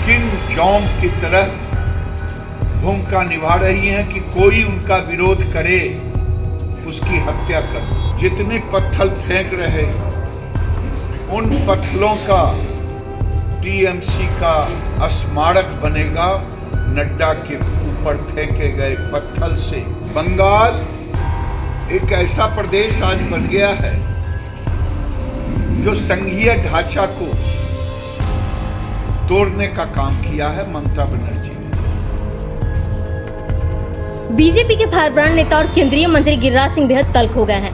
King Jong की तरह भूमिका निभा रही हैं कि कोई उनका विरोध करे उसकी हत्या कर। जितने पत्थर फेंक रहे उन पत्थरों का टीएमसी का स्मारक बनेगा नड्डा के ऊपर फेंके गए पत्थर से। बंगाल एक ऐसा प्रदेश आज बन गया है जो संघीय ढांचा को तोड़ने का काम किया है ममता बनर्जी ने। बीजेपी के फारब्रांड नेता और केंद्रीय मंत्री गिरिराज सिंह बेहद तल्ख हो गए हैं।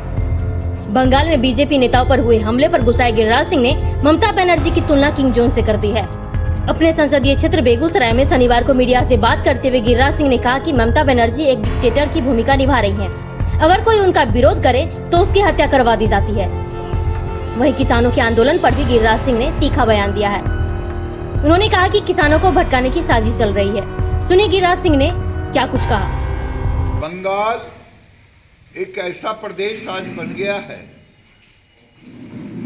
बंगाल में बीजेपी नेताओं पर हुए हमले पर गुस्साए गिरिराज सिंह ने ममता बनर्जी की तुलना किंग जोन से कर दी है। अपने संसदीय क्षेत्र बेगूसराय में शनिवार को मीडिया से बात करते हुए गिरिराज सिंह ने कहा कि ममता बनर्जी एक डिक्टेटर की भूमिका निभा रही हैं। अगर कोई उनका विरोध करे तो उसकी हत्या करवा दी जाती है। वहीं किसानों के आंदोलन पर भी गिरिराज सिंह ने तीखा बयान दिया है। उन्होंने कहा कि किसानों को भटकाने की साजिश चल रही है। सुनिए गिरिराज सिंह ने क्या कुछ कहा। बंगाल एक ऐसा प्रदेश आज बन गया है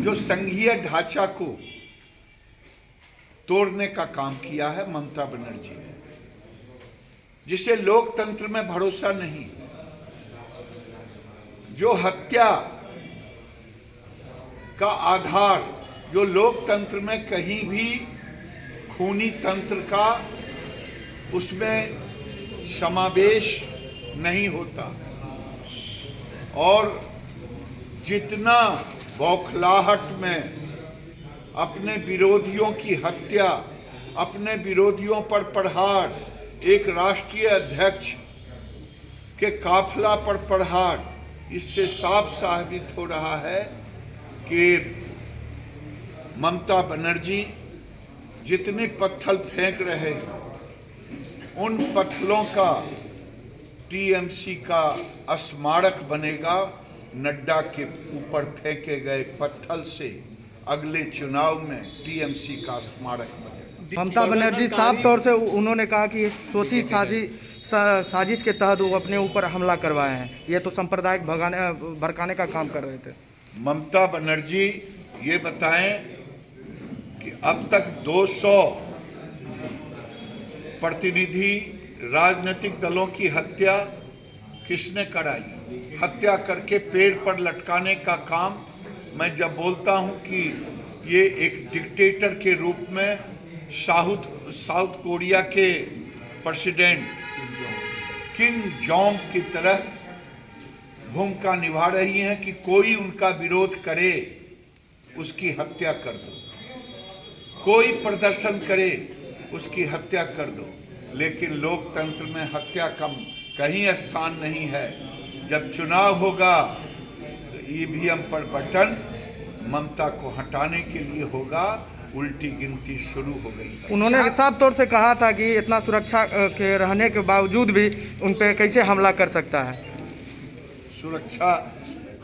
जो संघीय ढांचा को तोड़ने का काम किया है ममता बनर्जी ने, जिसे लोकतंत्र में भरोसा नहीं, जो हत्या का आधार, जो लोकतंत्र में कहीं भी खूनी तंत्र का उसमें समावेश नहीं होता, और जितना बौखलाहट में अपने विरोधियों की हत्या, अपने विरोधियों पर प्रहार, एक राष्ट्रीय अध्यक्ष के काफिला पर प्रहार, इससे साफ साबित हो रहा है कि ममता बनर्जी जितने पत्थर फेंक रहे उन पत्थरों का टीएमसी का स्मारक बनेगा नड्डा के ऊपर फेंके गए पत्थर से। अगले चुनाव में टीएमसी का स्मारक बनेगा। ममता बनर्जी साफ तौर से उन्होंने कहा कि सोची साजिश के तहत वो अपने ऊपर हमला करवाए हैं, ये तो सांप्रदायिक भड़काने का काम कर रहे थे। ममता बनर्जी ये बताएं कि अब तक 200 प्रतिनिधि राजनीतिक दलों की हत्या किसने कराई? हत्या करके पेड़ पर लटकाने का काम। मैं जब बोलता हूं कि ये एक डिक्टेटर के रूप में साउथ कोरिया के प्रेसिडेंट किंग जोंग की तरह भूमिका निभा रही हैं कि कोई उनका विरोध करे उसकी हत्या कर दो, कोई प्रदर्शन करे उसकी हत्या कर दो। लेकिन लोकतंत्र में हत्या का कहीं स्थान नहीं है। जब चुनाव होगा तो ईवीएम पर बटन ममता को हटाने के लिए होगा। उल्टी गिनती शुरू हो गई है। उन्होंने साफ तौर से कहा था कि इतना सुरक्षा के रहने के बावजूद भी उन पे कैसे हमला कर सकता है। सुरक्षा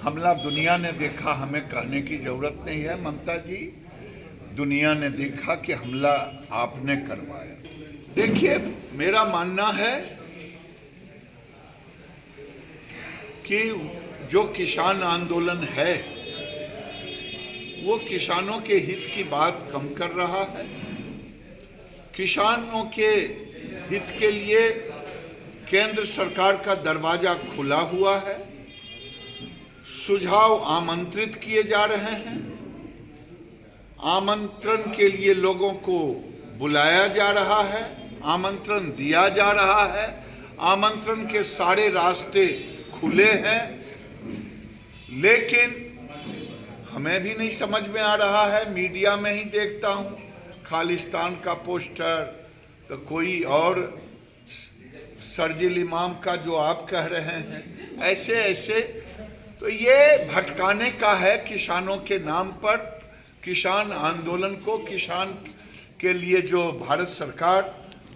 हमला दुनिया ने देखा, हमें कहने की जरूरत नहीं है। ममता जी, दुनिया ने देखा कि हमला आपने करवाया। देखिए, मेरा मानना है कि जो किसान आंदोलन है वो किसानों के हित की बात कम कर रहा है। किसानों के हित के लिए केंद्र सरकार का दरवाजा खुला हुआ है। सुझाव आमंत्रित किए जा रहे हैं। आमंत्रण के लिए लोगों को बुलाया जा रहा है, आमंत्रण दिया जा रहा है। आमंत्रण के सारे रास्ते खुले हैं, लेकिन हमें भी नहीं समझ में आ रहा है। मीडिया में ही देखता हूं खालिस्तान का पोस्टर, तो कोई और शर्जिल इमाम का जो आप कह रहे हैं, ऐसे ऐसे। तो ये भटकाने का है किसानों के नाम पर। किसान आंदोलन को, किसान के लिए जो भारत सरकार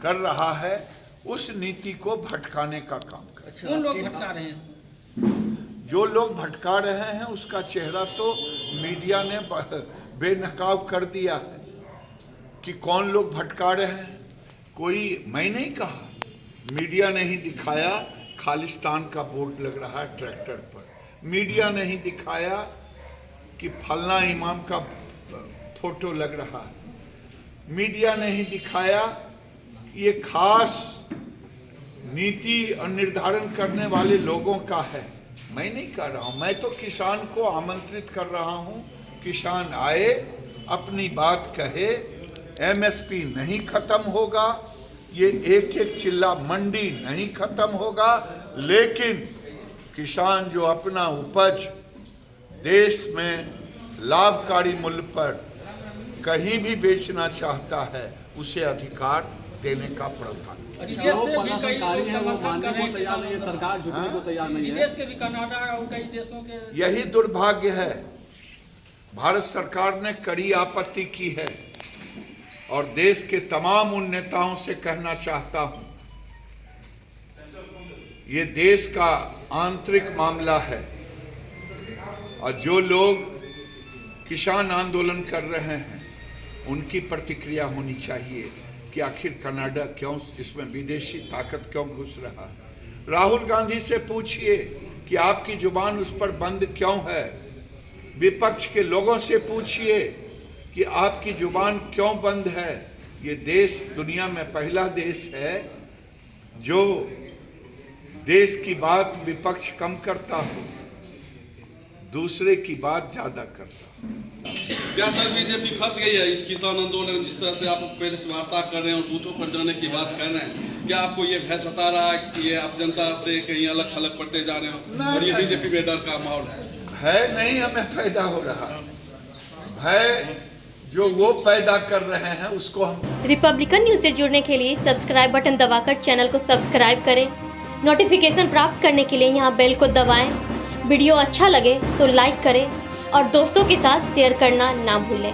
कर रहा है, उस नीति को भटकाने का काम कर। कौन लोग भटका रहे हैं? जो लोग भटका रहे हैं उसका चेहरा तो मीडिया ने बेनकाब कर दिया है कि कौन लोग भटका रहे हैं। कोई, मैं नहीं कहा, मीडिया ने ही दिखाया। खालिस्तान का बोर्ड लग रहा है ट्रैक्टर पर। मीडिया ने ही दिखाया कि फलना इमाम का फोटो लग रहा है। मीडिया ने ही दिखाया कि ये खास नीति और निर्धारण करने वाले लोगों का है। मैं नहीं कर रहा हूं, मैं तो किसान को आमंत्रित कर रहा हूं, किसान आए, अपनी बात कहे। एमएसपी नहीं खत्म होगा, ये एक एक चिल्ला मंडी नहीं खत्म होगा, लेकिन किसान जो अपना उपज देश में लाभकारी मूल्य पर कहीं भी बेचना चाहता है, उसे अधिकार देने का प्रावधान। अच्छा, वो प्रदर्शनकारी है, वो मानने को तैयार नहीं है, सरकार झुकने को तैयार नहीं है। विदेश के भी, कनाडा और कई देशों के, यही दुर्भाग्य है। भारत सरकार ने कड़ी आपत्ति की है और देश के तमाम उन नेताओं से कहना चाहता हूं, ये देश का आंतरिक मामला है और जो लोग किसान आंदोलन कर रहे हैं उनकी प्रतिक्रिया होनी चाहिए कि आखिर कनाडा क्यों, इसमें विदेशी ताकत क्यों घुस रहा है। राहुल गांधी से पूछिए कि आपकी जुबान उस पर बंद क्यों है। विपक्ष के लोगों से पूछिए कि आपकी जुबान क्यों बंद है। ये देश दुनिया में पहला देश है जो देश की बात विपक्ष कम करता हो, दूसरे की बात ज्यादा करता हो। क्या सर बीजेपी फंस गई है इस किसान आंदोलन, जिस तरह से आप पहले से वार्ता कर रहे हैं और बूथों पर जाने की बात कर रहे हैं, क्या आपको ये भय सता रहा है कि ये आप जनता से कहीं अलग थलग पड़ते जा रहे हो और ये बीजेपी में डर का माहौल है? भय नहीं हमें पैदा हो रहा, भय जो वो पैदा कर रहे हैं उसको हम। रिपब्लिकन न्यूज से जुड़ने के लिए सब्सक्राइब बटन दबाकर चैनल को सब्सक्राइब करें। नोटिफिकेशन प्राप्त करने के लिए यहाँ बेल को दबाएं। वीडियो अच्छा लगे तो लाइक करें और दोस्तों के साथ शेयर करना ना भूलें।